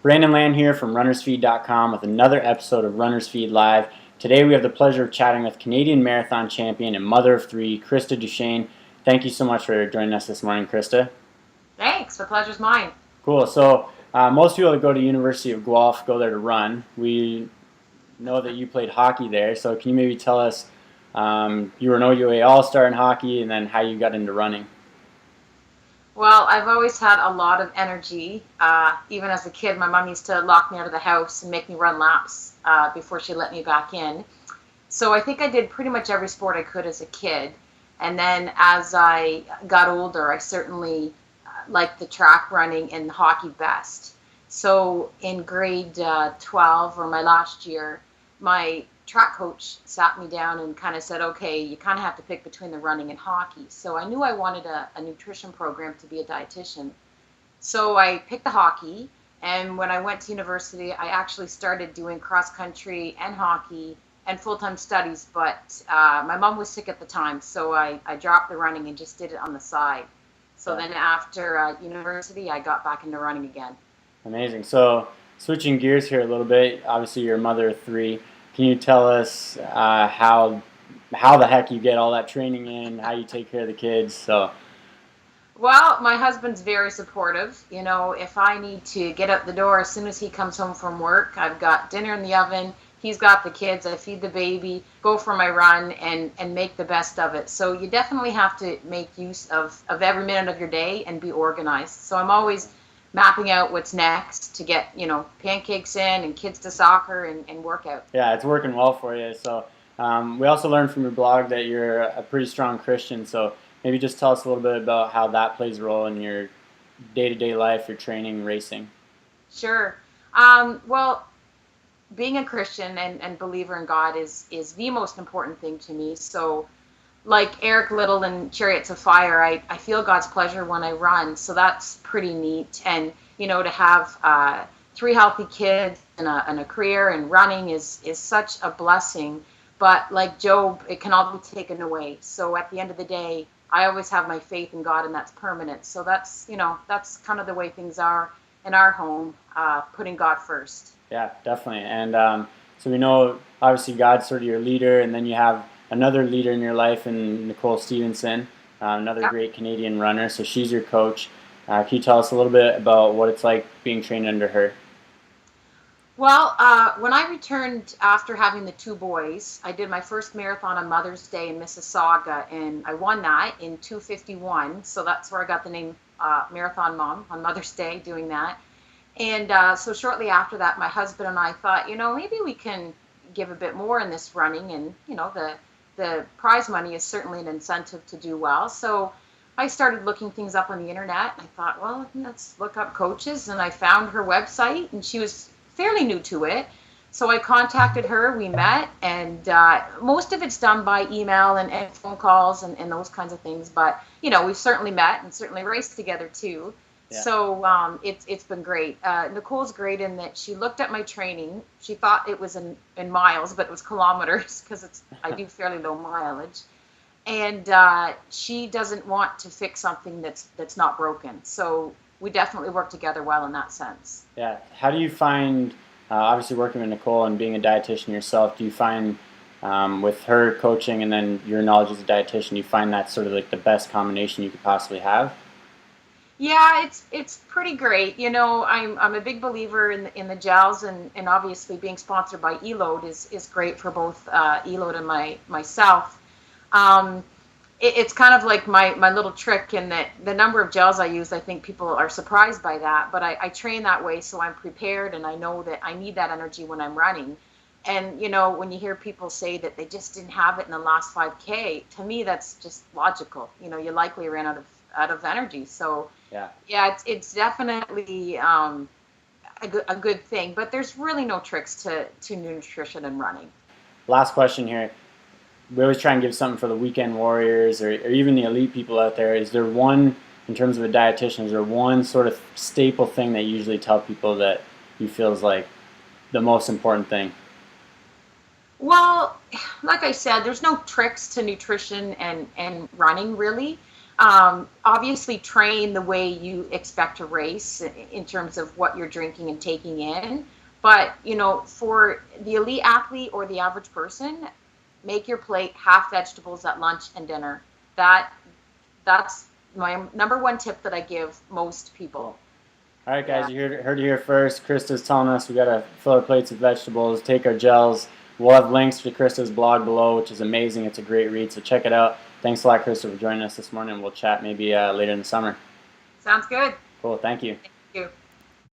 Brandon Land here from runnersfeed.com with another episode of Runners Feed Live. Today we have the pleasure of chatting with Canadian marathon champion and mother of three, Krista Duchene. Thank you so much for joining us this morning, Krista. Thanks. The pleasure's mine. Cool. So most people that go to University of Guelph go there to run. We know that you played hockey there, so can you maybe tell us you were an OUA All-Star in hockey and then how you got into running? Well, I've always had a lot of energy. Even as a kid, my mom used to lock me out of the house and make me run laps before she let me back in. So I think I did pretty much every sport I could as a kid. And then as I got older, I certainly liked the track running and hockey best. So in grade 12, or my last year, my track coach sat me down and kind of said, okay, you kind of have to pick between the running and hockey. So I knew I wanted a nutrition program to be a dietitian. So I picked the hockey. And when I went to university, I actually started doing cross country and hockey and full-time studies. But my mom was sick at the time, so I dropped the running and just did it on the side. So then after university, I got back into running again. Amazing. So switching gears here a little bit, obviously you're a mother of three. Can you tell us how the heck you get all that training in, how you take care of the kids? Well, my husband's very supportive. You know, if I need to get out the door as soon as he comes home from work, I've got dinner in the oven, he's got the kids, I feed the baby, go for my run, and make the best of it. So you definitely have to make use of every minute of your day and be organized. So I'm always mapping out what's next to get, pancakes in and kids to soccer and workout. Yeah, it's working well for you. So we also learned from your blog that you're a pretty strong Christian. So maybe just tell us a little bit about how that plays a role in your day-to-day life, your training, racing. Sure. Well, being a Christian and believer in God is the most important thing to me. So like Eric Little in Chariots of Fire, I feel God's pleasure when I run. So that's pretty neat. And, to have 3 healthy kids and a career and running is such a blessing. But like Job, it can all be taken away. So at the end of the day, I always have my faith in God, and that's permanent. So that's kind of the way things are in our home, putting God first. Yeah, definitely. And so we know, obviously, God's sort of your leader, and then you have another leader in your life in Nicole Stevenson, another great Canadian runner. So she's your coach. Can you tell us a little bit about what it's like being trained under her? Well, when I returned after having the 2 boys, I did my first marathon on Mother's Day in Mississauga, and I won that in 2:51. So that's where I got the name Marathon Mom, on Mother's Day, doing that. And so shortly after that, my husband and I thought, maybe we can give a bit more in this running, and the prize money is certainly an incentive to do well. So I started looking things up on the internet. I thought, well, let's look up coaches, and I found her website, and she was fairly new to it. So I contacted her, we met, and most of it's done by email and phone calls and those kinds of things. But, we've certainly met and certainly raced together too. Yeah. So it's been great. Nicole's great in that she looked at my training. She thought it was in miles, but it was kilometers because I do fairly low mileage. And she doesn't want to fix something that's not broken. So we definitely work together well in that sense. Yeah. How do you find, obviously working with Nicole and being a dietitian yourself, do you find with her coaching and then your knowledge as a dietitian, you find that sort of like the best combination you could possibly have? Yeah, it's pretty great. I'm a big believer in the gels, and obviously being sponsored by Eload is great for both Eload and myself. It's kind of like my little trick in that the number of gels I use, I think people are surprised by that, but I train that way so I'm prepared and I know that I need that energy when I'm running. And, when you hear people say that they just didn't have it in the last 5K, to me that's just logical. You likely ran out of energy. So yeah, it's definitely a good thing, but there's really no tricks to nutrition and running. Last question here. We always try and give something for the weekend warriors or even the elite people out there. Is there one, in terms of a dietitian, is there one sort of staple thing that you usually tell people that you feel is like the most important thing? Well, like I said, there's no tricks to nutrition and running really. Obviously, train the way you expect to race in terms of what you're drinking and taking in. But, for the elite athlete or the average person, make your plate half vegetables at lunch and dinner. That's my number one tip that I give most people. All right, Yeah. guys, you heard it here first. Krista's telling us we got to fill our plates with vegetables, take our gels. We'll have links to Krista's blog below, which is amazing. It's a great read, so check it out. Thanks a lot, Krista, for joining us this morning. We'll chat maybe later in the summer. Sounds good. Cool, thank you. Thank you.